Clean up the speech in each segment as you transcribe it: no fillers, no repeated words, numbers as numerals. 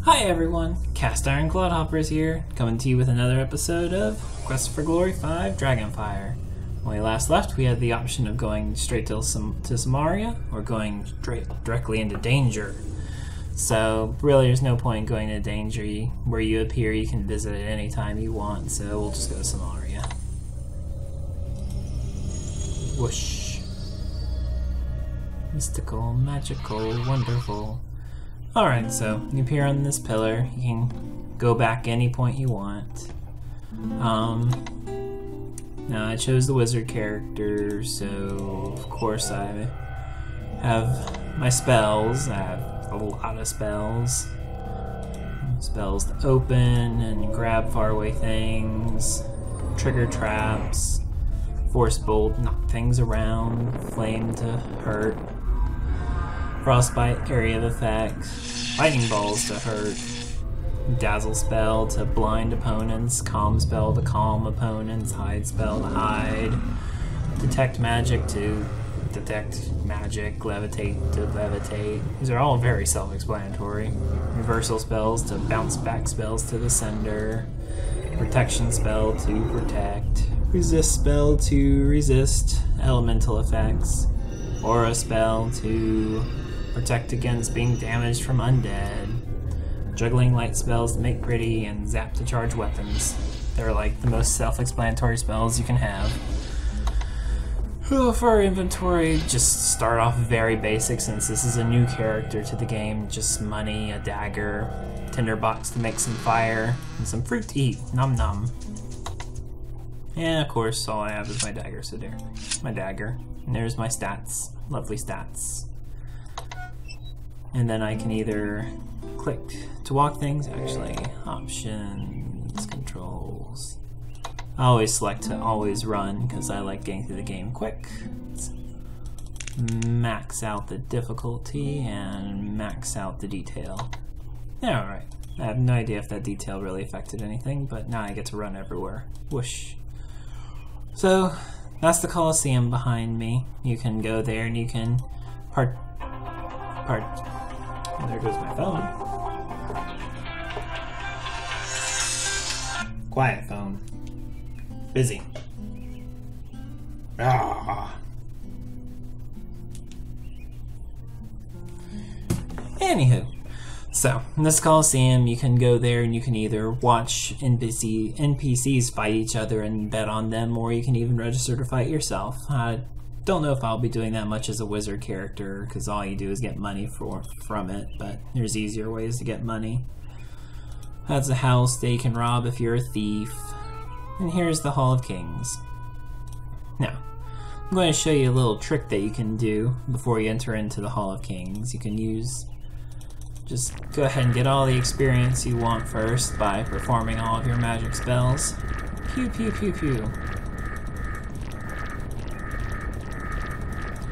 Hi everyone, Cast Iron Cloudhoppers here, coming to you with another episode of Quest for Glory 5 Dragonfire. When we last left, we had the option of going straight to Samaria, or going directly into Danger. So, really there's no point in going to Danger. Where you appear, you can visit it anytime you want, so we'll just go to Samaria. Whoosh. Mystical, magical, wonderful. Alright, so you appear on this pillar. You can go back any point you want. Now I chose the wizard character, so of course I have my spells. I have a lot of spells. Spells to open and grab faraway things, trigger traps, force bolt, knock things around, flame to hurt, frostbite, area of effect, lightning balls to hurt, dazzle spell to blind opponents, calm spell to calm opponents, hide spell to hide, detect magic to detect magic, levitate to levitate. These are all very self-explanatory. Reversal spells to bounce back spells to the sender, protection spell to protect, resist spell to resist elemental effects, aura spell to protect against being damaged from undead, juggling light spells to make pretty, and zap to charge weapons. They're like the most self-explanatory spells you can have. For our inventory, just start off very basic since this is a new character to the game. Just money, a dagger, tinderbox to make some fire, and some fruit to eat. Nom nom. And of course, all I have is my dagger, so there. My dagger. And there's my stats. Lovely stats. And then I can either click to walk things, actually, options, controls. I always select to always run because I like getting through the game quick. Let's max out the difficulty and max out the detail. Yeah, alright. I have no idea if that detail really affected anything, but now I get to run everywhere. Whoosh. So, that's the Colosseum behind me. You can go there and you can there goes my phone. Quiet phone. Busy. Anywho, so in this Coliseum, you can go there and you can either watch NPCs fight each other and bet on them, or you can even register to fight yourself. I don't know if I'll be doing that much as a wizard character, because all you do is get money from it, but there's easier ways to get money. That's a house that you can rob if you're a thief. And here's the Hall of Kings. Now, I'm going to show you a little trick that you can do before you enter into the Hall of Kings. You can just go ahead and get all the experience you want first by performing all of your magic spells. Pew pew pew pew.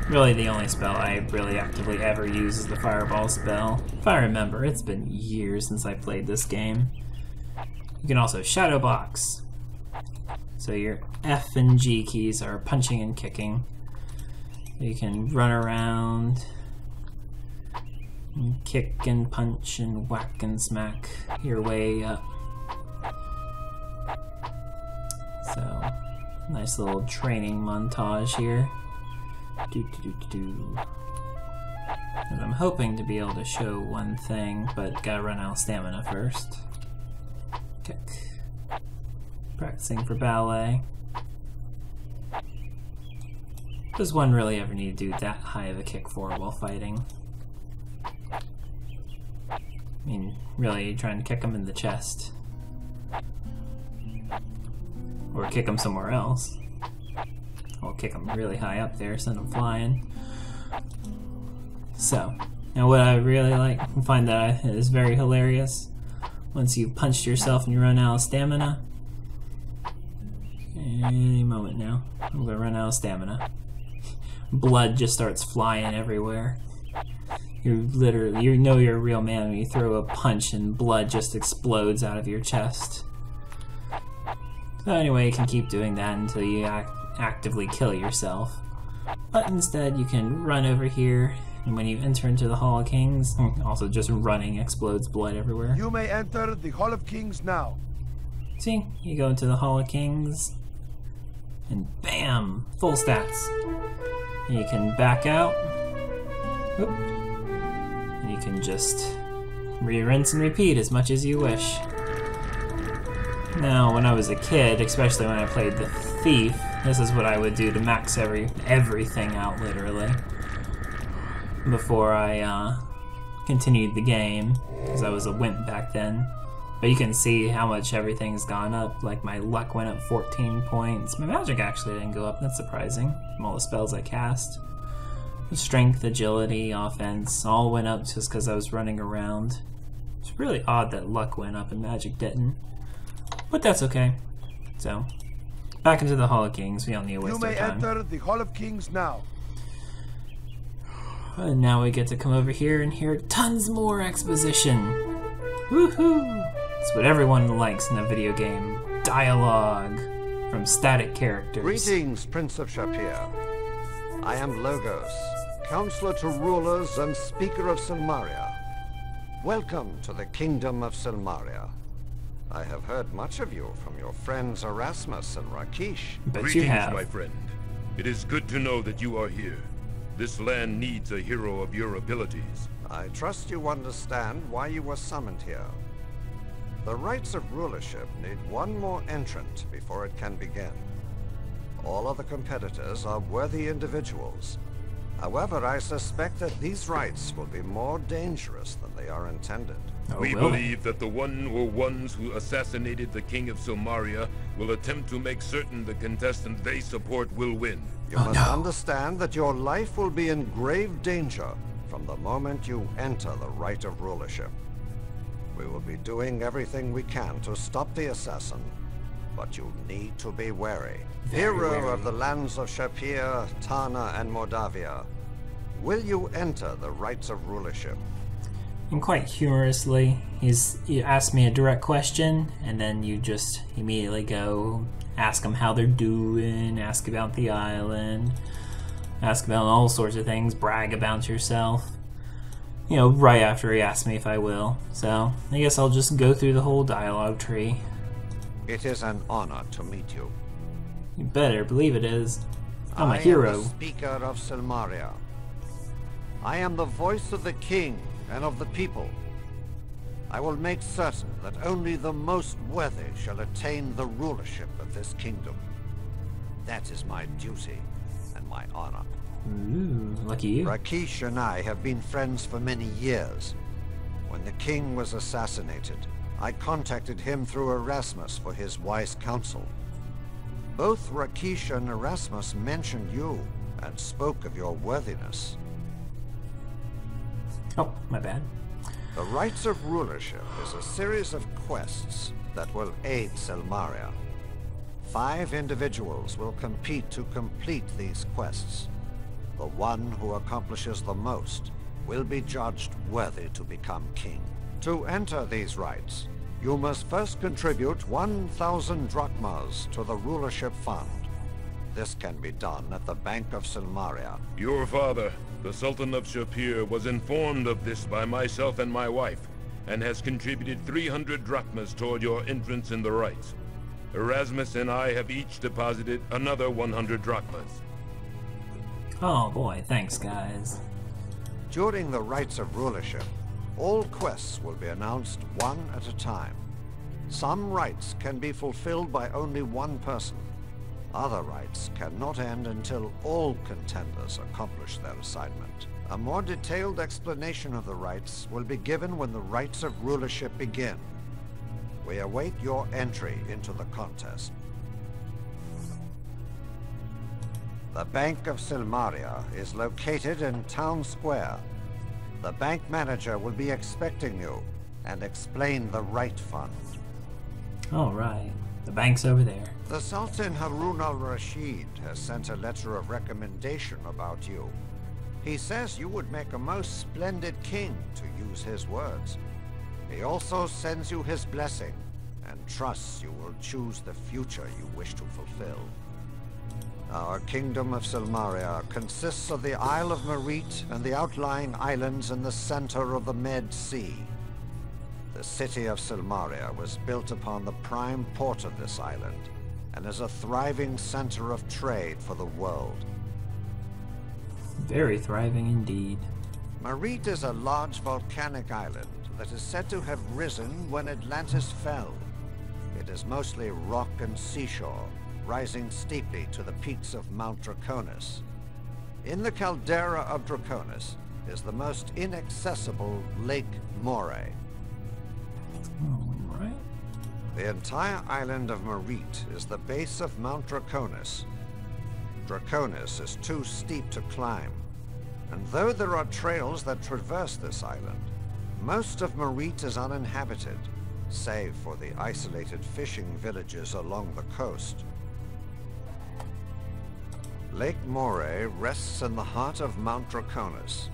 Really the only spell I really actively ever use is the Fireball spell. If I remember, it's been years since I played this game. You can also Shadow Box. So your F and G keys are punching and kicking. You can run around, and kick and punch and whack and smack your way up. So, nice little training montage here. And I'm hoping to be able to show one thing, but gotta run out of stamina first. Kick. Practicing for ballet. Does one really ever need to do that high of a kick for while fighting? I mean, really, you're trying to kick them in the chest. Or kick them somewhere else. I'll kick them really high up there, send them flying. So, now what I really like and find that is very hilarious, once you've punched yourself and you run out of stamina, any moment now, I'm gonna run out of stamina. Blood just starts flying everywhere. You know you're a real man when you throw a punch and blood just explodes out of your chest. So anyway, you can keep doing that until you actively kill yourself. But instead you can run over here And when you enter into the Hall of Kings, also just running explodes blood everywhere. You may enter the Hall of Kings now. See, you go into the Hall of Kings, and bam, full stats. And you can back out. Oop. And you can just rinse and repeat as much as you wish. Now, when I was a kid, especially when I played the Thief, this is what I would do to max everything out, literally, before I continued the game, because I was a wimp back then. But you can see how much everything's gone up. Like, my luck went up 14 points. My magic actually didn't go up, that's surprising, from all the spells I cast. Strength, agility, offense, all went up just because I was running around. It's really odd that luck went up and magic didn't. But that's okay. So, back into the Hall of Kings. We don't need to waste our time. You may enter the Hall of Kings now. And now we get to come over here and hear tons more exposition. Woohoo! It's what everyone likes in a video game. Dialogue from static characters. Greetings, Prince of Shapir. I am Logos, Counselor to Rulers and Speaker of Silmaria. Welcome to the Kingdom of Silmaria. I have heard much of you from your friends Erasmus and Rakeesh. Bet Greetings, you have. my friend. It is good to know that you are here. This land needs a hero of your abilities. I trust you understand why you were summoned here. The rites of rulership need one more entrant before it can begin. All other competitors are worthy individuals. However, I suspect that these rites will be more dangerous than they are intended. Oh, We really? believe that the one or ones who assassinated the King of Silmaria will attempt to make certain the contestant they support will win. You must understand that your life will be in grave danger from the moment you enter the rite of rulership. We will be doing everything we can to stop the assassin, but you need to be wary. Hero of the lands of Shapir, Tana, and Mordavia, will you enter the rites of rulership? And quite humorously, you ask me a direct question, and then you just immediately go ask them how they're doing, ask about the island, ask about all sorts of things, brag about yourself. You know, right after he asks me if I will. So, I guess I'll just go through the whole dialogue tree. It is an honor to meet you. You better believe it is. I'm a I am hero. the Speaker of Silmaria. I am the voice of the king and of the people. I will make certain that only the most worthy shall attain the rulership of this kingdom. That is my duty and my honor. Ooh, lucky you. Rakeesh and I have been friends for many years. When the king was assassinated, I contacted him through Erasmus for his wise counsel. Both Rakeesh and Erasmus mentioned you and spoke of your worthiness. Oh, my bad. The Rites of Rulership is a series of quests that will aid Silmaria. 5 individuals will compete to complete these quests. The one who accomplishes the most will be judged worthy to become king. To enter these rites, you must first contribute 1,000 drachmas to the rulership fund. This can be done at the Bank of Silmaria. Your father, the Sultan of Shapir, was informed of this by myself and my wife, and has contributed 300 drachmas toward your entrance in the rites. Erasmus and I have each deposited another 100 drachmas. Oh boy, thanks guys. During the Rites of Rulership, all quests will be announced one at a time. Some rites can be fulfilled by only one person. Other rites cannot end until all contenders accomplish their assignment. A more detailed explanation of the rites will be given when the Rites of Rulership begin. We await your entry into the contest. The Bank of Silmaria is located in Town Square. The bank manager will be expecting you and explain the Right Fund. Alright, the bank's over there. The Sultan Harun al-Rashid has sent a letter of recommendation about you. He says you would make a most splendid king, to use his words. He also sends you his blessing and trusts you will choose the future you wish to fulfill. Our kingdom of Silmaria consists of the Isle of Merit and the outlying islands in the center of the Med Sea. The city of Silmaria was built upon the prime port of this island, and is a thriving center of trade for the world. Very thriving indeed. Merit is a large volcanic island that is said to have risen when Atlantis fell. It is mostly rock and seashore, rising steeply to the peaks of Mount Draconis. In the caldera of Draconis is the most inaccessible Lake Moray. Alright. The entire island of Merit is the base of Mount Draconis. Draconis is too steep to climb, and though there are trails that traverse this island, most of Merit is uninhabited, save for the isolated fishing villages along the coast. Lake Moray rests in the heart of Mount Draconis.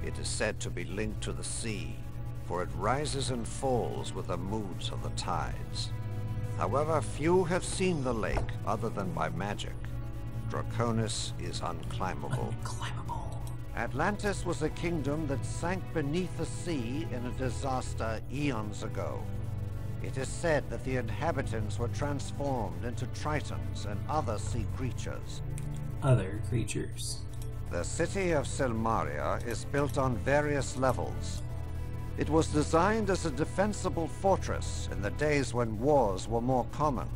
It is said to be linked to the sea, for it rises and falls with the moods of the tides. However, few have seen the lake other than by magic. Draconis is unclimbable. Atlantis was a kingdom that sank beneath the sea in a disaster eons ago. It is said that the inhabitants were transformed into tritons and other sea creatures. Other creatures. The city of Silmaria is built on various levels. It was designed as a defensible fortress in the days when wars were more common.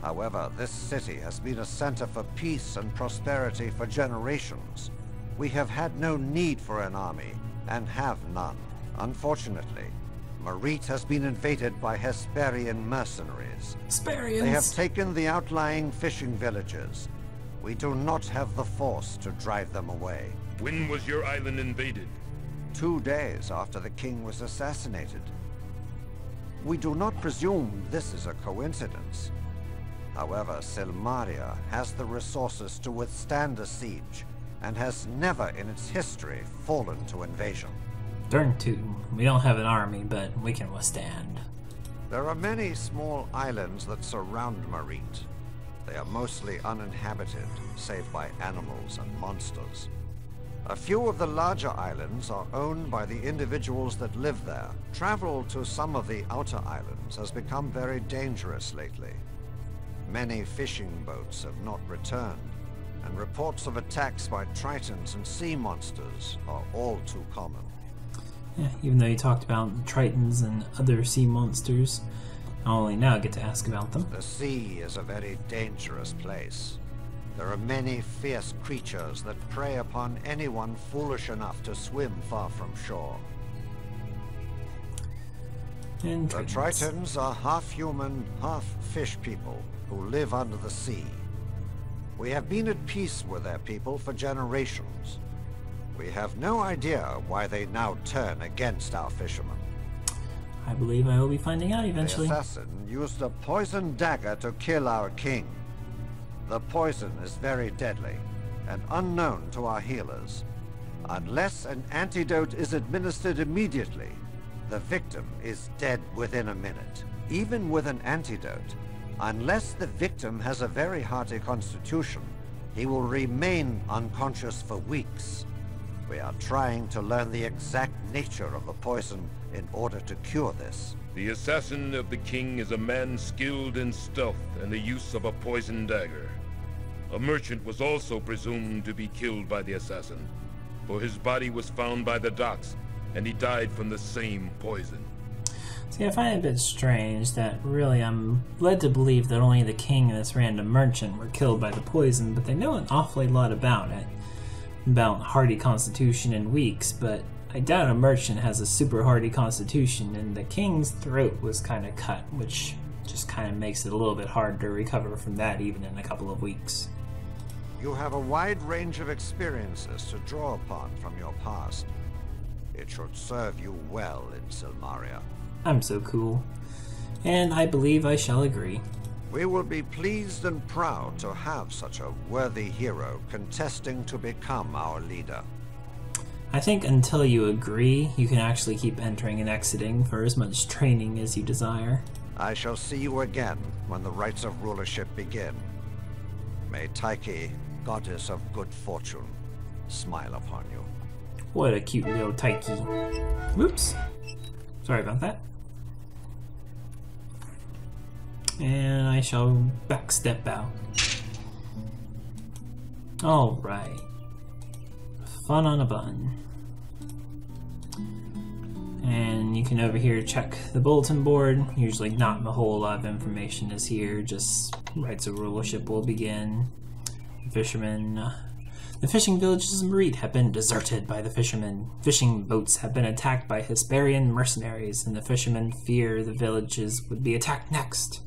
However, this city has been a center for peace and prosperity for generations. We have had no need for an army, and have none. Unfortunately, Merit has been invaded by Hesperian mercenaries. Hesperians! They have taken the outlying fishing villages. We do not have the force to drive them away. When was your island invaded? 2 days after the king was assassinated. We do not presume this is a coincidence. However, Silmaria has the resources to withstand a siege, and has never in its history fallen to invasion. Turn 2. We don't have an army, but we can withstand. There are many small islands that surround Merit. They are mostly uninhabited, save by animals and monsters. A few of the larger islands are owned by the individuals that live there. Travel to some of the outer islands has become very dangerous lately. Many fishing boats have not returned, and reports of attacks by tritons and sea monsters are all too common. Yeah, even though you talked about the tritons and other sea monsters, I only now get to ask about them. The sea is a very dangerous place. There are many fierce creatures that prey upon anyone foolish enough to swim far from shore. And The Tritons are half-human, half-fish people who live under the sea. We have been at peace with their people for generations. We have no idea why they now turn against our fishermen. I believe I will be finding out eventually. The assassin used a poison dagger to kill our king. The poison is very deadly and unknown to our healers. Unless an antidote is administered immediately, the victim is dead within a minute. Even with an antidote, unless the victim has a very hearty constitution, he will remain unconscious for weeks. We are trying to learn the exact nature of the poison in order to cure this. The assassin of the king is a man skilled in stealth and the use of a poison dagger. A merchant was also presumed to be killed by the assassin, for his body was found by the docks, and he died from the same poison. See, I find it a bit strange that really I'm led to believe that only the king and this random merchant were killed by the poison, but they know an awfully lot about it. About hardy constitution and weeks, but I doubt a merchant has a super hardy constitution, and the king's throat was kind of cut, which just kind of makes it a little bit hard to recover from that even in a couple of weeks. You have a wide range of experiences to draw upon from your past. It should serve you well in Silmaria. I'm so cool. And I believe I shall agree. We will be pleased and proud to have such a worthy hero contesting to become our leader. I think until you agree, you can actually keep entering and exiting for as much training as you desire. I shall see you again when the rites of rulership begin. May Tyche, goddess of good fortune, smile upon you. What a cute little Tyche. Whoops. Sorry about that. And I shall backstep out. Alright. Fun on a bun. And you can over here check the bulletin board. Usually not a whole lot of information is here, just rights of rulership will begin. Fishermen. The fishing villages of Meerete have been deserted by the fishermen. Fishing boats have been attacked by Hesperian mercenaries, and the fishermen fear the villages would be attacked next.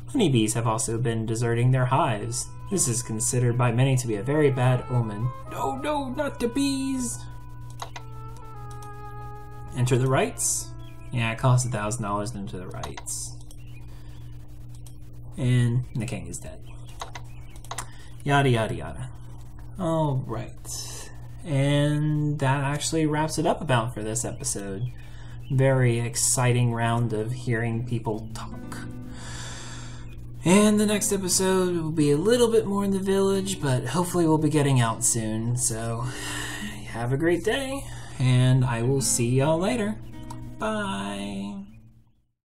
Honeybees have also been deserting their hives. This is considered by many to be a very bad omen. No, no, not the bees! Enter the rights? Yeah, it costs $1,000 to enter the rights. And the king is dead. Yada yada yada. Alright. And that actually wraps it up about for this episode. Very exciting round of hearing people talk. And the next episode will be a little bit more in the village, but hopefully we'll be getting out soon. So, have a great day, and I will see y'all later. Bye!